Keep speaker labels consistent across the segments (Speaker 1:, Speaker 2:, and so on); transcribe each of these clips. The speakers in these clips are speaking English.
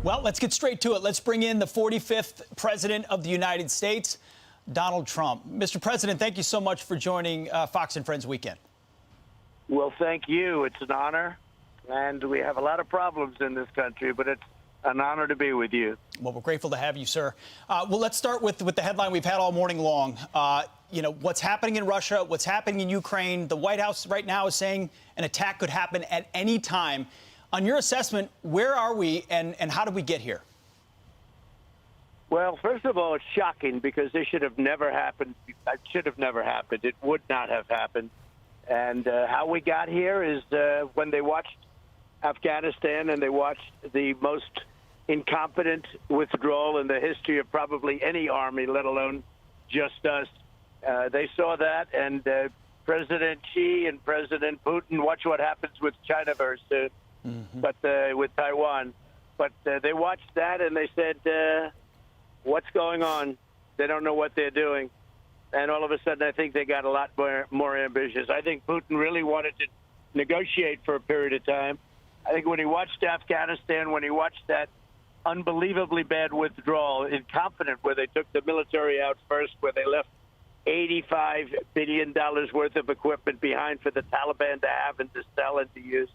Speaker 1: Well, let's get straight to it. Let's bring in the 45th President of the United States, Donald Trump. Mr. President, thank you so much for joining Fox and Friends Weekend.
Speaker 2: Well, thank you. It's an honor. And we have a lot of problems in this country, but it's an honor to be with you.
Speaker 1: Well, we're grateful to have you, sir. Well, let's start with the headline we've had all morning long. What's happening in Russia, what's happening in Ukraine. The White House right now is saying an attack could happen at any time. On your assessment, where are we and how did we get here?
Speaker 2: Well, first of all, it's shocking because this should have never happened. It should have never happened. It would not have happened. And how we got here is when they watched Afghanistan and they watched the most incompetent withdrawal in the history of probably any army, let alone just us. They saw that, and President Xi and President Putin, watch what happens with China very soon, but with Taiwan. But they watched that and they said, what's going on? They don't know what they're doing. And all of a sudden, I think they got a lot more ambitious. I think Putin really wanted to negotiate for a period of time. I think when he watched Afghanistan, when he watched that unbelievably bad withdrawal, incompetent, where they took the military out first, where they left $85 billion worth of equipment behind for the Taliban to have and to sell and to use.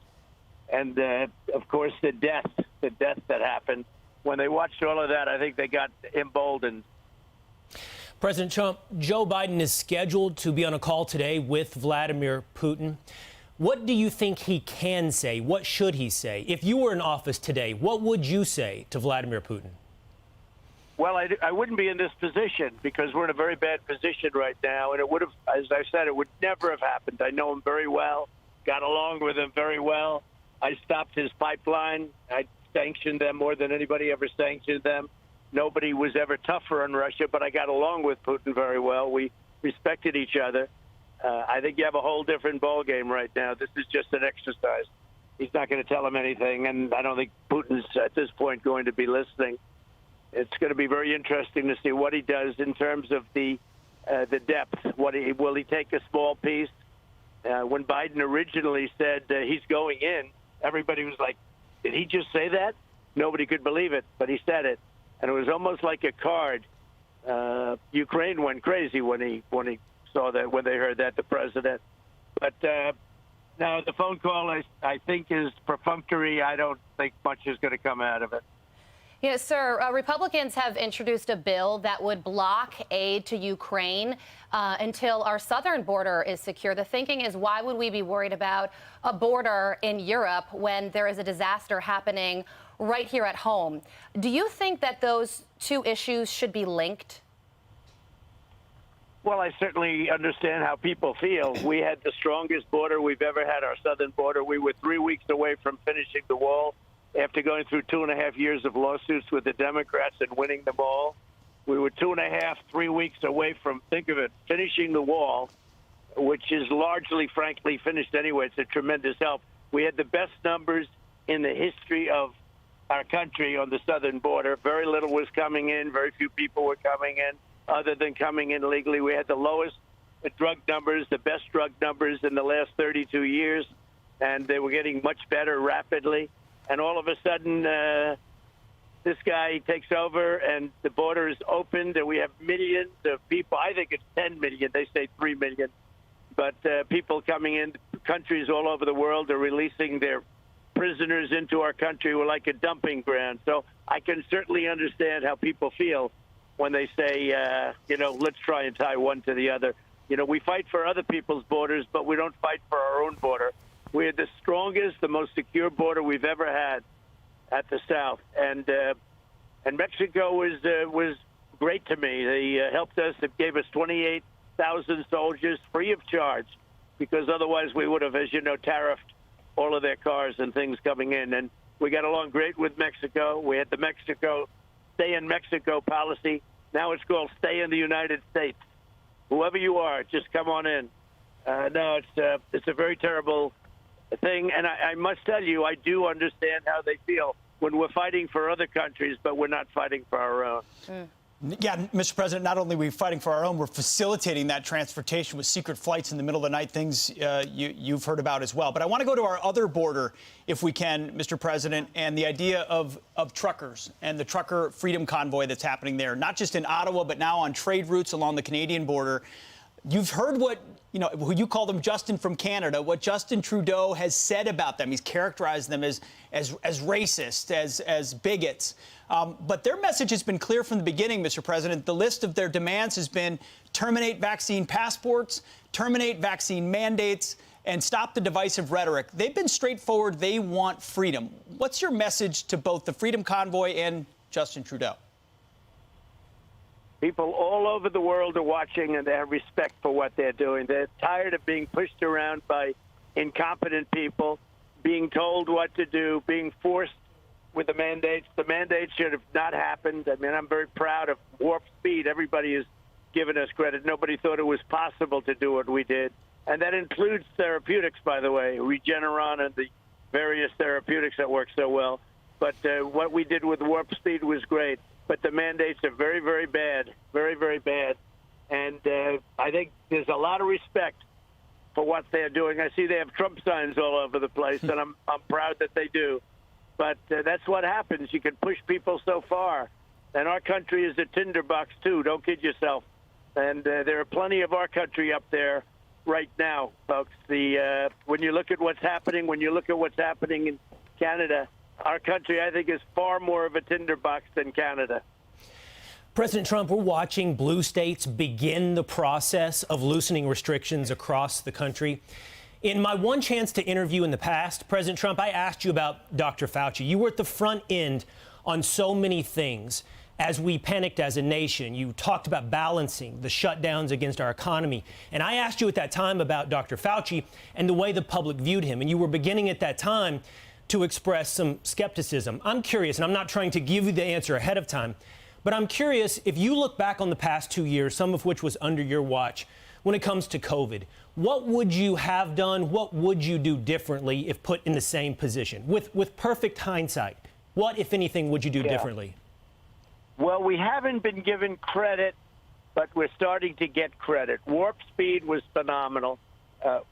Speaker 2: And, of course, the death that happened. When they watched all of that, I think they got emboldened.
Speaker 3: President Trump, Joe Biden is scheduled to be on a call today with Vladimir Putin. What do you think he can say? What should he say? If you were in office today, what would you say to Vladimir Putin?
Speaker 2: Well, I wouldn't be in this position because we're in a very bad position right now. And it would have, as I said, it would never have happened. I know him very well, got along with him very well. I stopped his pipeline. I sanctioned them more than anybody ever sanctioned them. Nobody was ever tougher on Russia, but I got along with Putin very well. We respected each other. I think you have a whole different ballgame right now. This is just an exercise. He's not going to tell him anything, and I don't think Putin's at this point going to be listening. It's going to be very interesting to see what he does in terms of the depth. Will he take a small piece? When Biden originally said he's going in, everybody was like, did he just say that? Nobody could believe it, but he said it. And it was almost like a card. Ukraine went crazy when he saw that, when they heard that, the president. But now the phone call, I think, is perfunctory. I don't think much is going to come out of it.
Speaker 4: Yes, sir. Republicans have introduced a bill that would block aid to Ukraine until our southern border is secure. The thinking is, why would we be worried about a border in Europe when there is a disaster happening right here at home? Do you think that those two issues should be linked?
Speaker 2: Well, I certainly understand how people feel. We had the strongest border we've ever had, our southern border. We were 3 weeks away from finishing the wall after going through 2.5 years of lawsuits with the Democrats and winning them all. We were 2.5, 3 weeks away from, think of it, finishing the wall, which is largely, frankly, finished anyway. It's a tremendous help. We had the best numbers in the history of our country on the southern border. Very little was coming in. Very few people were coming in other than coming in legally. We had the lowest drug numbers, the best drug numbers in the last 32 years, and they were getting much better rapidly. And all of a sudden, this guy takes over, and the border is opened, and we have millions of people. I think it's 10 million. They say 3 million. But people coming in, countries all over the world are releasing their prisoners into our country. We're like a dumping ground. So I can certainly understand how people feel when they say, let's try and tie one to the other. We fight for other people's borders, but we don't fight for our own border. We had the strongest, the most secure border we've ever had at the south, and Mexico was great to me. They helped us. It gave us 28,000 soldiers free of charge, because otherwise we would have, as you know, tariffed all of their cars and things coming in. And we got along great with Mexico. We had the Mexico stay in Mexico policy. Now it's called stay in the United States. Whoever you are, just come on in. No, it's a very terrible thing, and I must tell you, I do understand how they feel when we're fighting for other countries, but we're not fighting for our own.
Speaker 1: Yeah, Mr. President, not only are we fighting for our own, we're facilitating that transportation with secret flights in the middle of the night, things you've heard about as well. But I want to go to our other border, if we can, Mr. President, and the idea of truckers and the trucker freedom convoy that's happening there, not just in Ottawa, but now on trade routes along the Canadian border. You've heard what, who you call them Justin from Canada, what Justin Trudeau has said about them. He's characterized them as racist, as bigots. But their message has been clear from the beginning, Mr. President. The list of their demands has been terminate vaccine passports, terminate vaccine mandates, and stop the divisive rhetoric. They've been straightforward. They want freedom. What's your message to both the Freedom Convoy and Justin Trudeau?
Speaker 2: People all over the world are watching, and they have respect for what they're doing. They're tired of being pushed around by incompetent people, being told what to do, being forced with the mandates. The mandates should have not happened. I mean, I'm very proud of Warp Speed. Everybody has given us credit. Nobody thought it was possible to do what we did. And that includes therapeutics, by the way, Regeneron and the various therapeutics that work so well. But what we did with Warp Speed was great. But the mandates are very, very bad, very, very bad. And I think there's a lot of respect for what they're doing. I see they have Trump signs all over the place, and I'm proud that they do. But that's what happens. You can push people so far. And our country is a tinderbox, too. Don't kid yourself. And there are plenty of our country up there right now, folks. When you look at what's happening, in Canada, our country, I think, is far more of a tinderbox than Canada.
Speaker 3: President Trump, we're watching blue states begin the process of loosening restrictions across the country. In my one chance to interview in the past, President Trump, I asked you about Dr. Fauci. You were at the front end on so many things. As we panicked as a nation, you talked about balancing the shutdowns against our economy. And I asked you at that time about Dr. Fauci and the way the public viewed him. And you were beginning at that time to express some skepticism. I'm curious, and I'm not trying to give you the answer ahead of time, but I'm curious if you look back on the past 2 years, some of which was under your watch, when it comes to COVID, what would you have done? What would you do differently if put in the same position? With perfect hindsight, what, if anything, would you do differently?
Speaker 2: Well, we haven't been given credit, but we're starting to get credit. Warp Speed was phenomenal.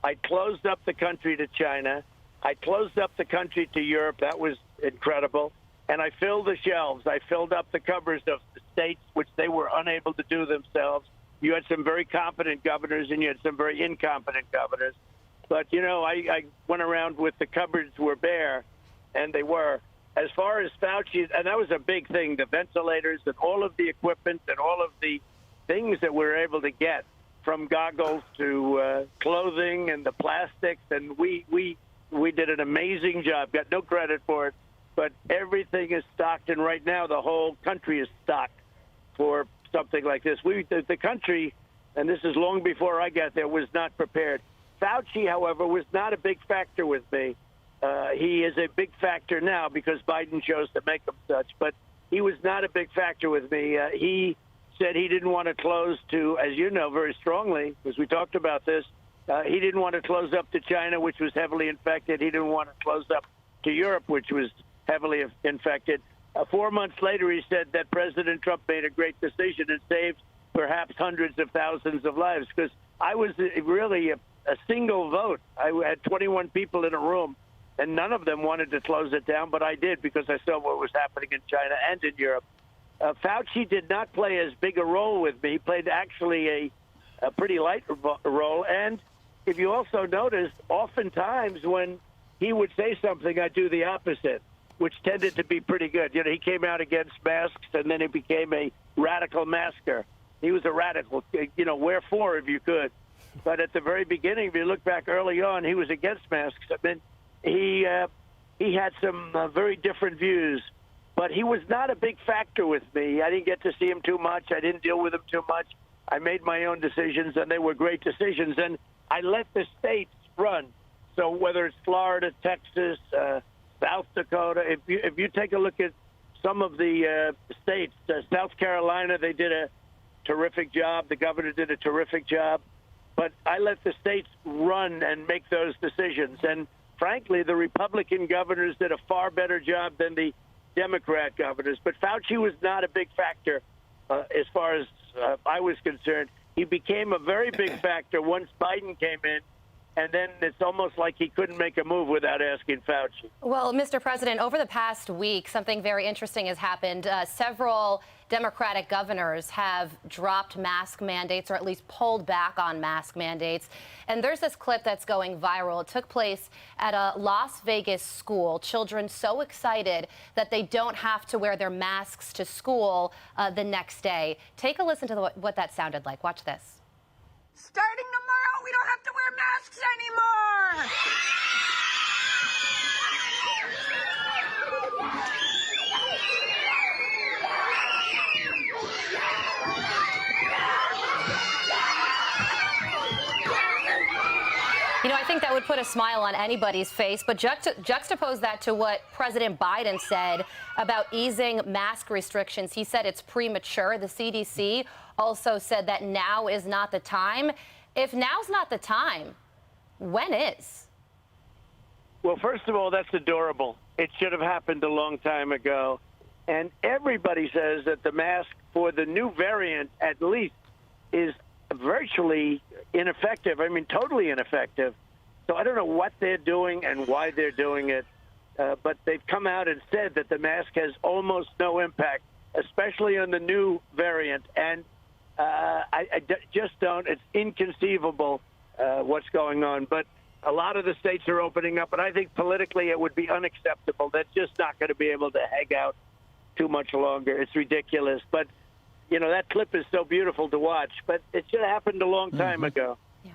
Speaker 2: I closed up the country to China. I closed up the country to Europe. That was incredible. And I filled the shelves. I filled up the cupboards of the states, which they were unable to do themselves. You had some very competent governors, and you had some very incompetent governors. But, I went around with the cupboards were bare, and they were. As far as Fauci, and that was a big thing, the ventilators and all of the equipment and all of the things that we were able to get, from goggles to clothing and the plastics, and we did an amazing job. Got no credit for it, but everything is stocked, and right now the whole country is stocked for something like this. The country, and this is long before I got there, was not prepared. Fauci, however, was not a big factor with me. He is a big factor now because Biden chose to make him such, but he was not a big factor with me. He said he didn't want to close to, as you know very strongly, because we talked about this, he didn't want to close up to China, which was heavily infected. He didn't want to close up to Europe, which was heavily infected. 4 months later, he said that President Trump made a great decision and saved perhaps hundreds of thousands of lives, because I was really a single vote. I had 21 people in a room, and none of them wanted to close it down, but I did because I saw what was happening in China and in Europe. Fauci did not play as big a role with me. He played actually a pretty light role. And if you also noticed, oftentimes when he would say something, I'd do the opposite, which tended to be pretty good. He came out against masks, and then he became a radical masker. He was a radical, wherefore if you could. But at the very beginning, if you look back early on, he was against masks. I mean, he had some very different views. But he was not a big factor with me. I didn't get to see him too much. I didn't deal with him too much. I made my own decisions, and they were great decisions. And I let the states run. So whether it's Florida, Texas, South Dakota, if you take a look at some of the states, South Carolina, they did a terrific job. The governor did a terrific job. But I let the states run and make those decisions. And frankly, the Republican governors did a far better job than the Democrat governors. But Fauci was not a big factor. as far as I was concerned. He became a very big factor once Biden came in, and then it's almost like he couldn't make a move without asking Fauci.
Speaker 4: Well, Mr. President, over the past week, something very interesting has happened. Several Democratic governors have dropped mask mandates, or at least pulled back on mask mandates. And there's this clip that's going viral. It took place at a Las Vegas school. Children so excited that they don't have to wear their masks to school the next day. Take a listen to what that sounded like. Watch this.
Speaker 5: Starting tomorrow, we don't have to wear masks anymore.
Speaker 4: You know, I think that would put a smile on anybody's face, but juxtapose that to what President Biden said about easing mask restrictions. He said it's premature. The CDC also said that now is not the time. If now's not the time, when is?
Speaker 2: Well, first of all, that's adorable. It should have happened a long time ago. And everybody says that the mask for the new variant, at least, is virtually ineffective. I mean, totally ineffective. So I don't know what they're doing and why they're doing it. But they've come out and said that the mask has almost no impact, especially on the new variant. And I just don't. It's inconceivable what's going on. But a lot of the states are opening up, and I think politically it would be unacceptable. They're just not going to be able to hang out too much longer. It's ridiculous. But, you know, that clip is so beautiful to watch. But it should have happened a long time ago.
Speaker 4: Yeah.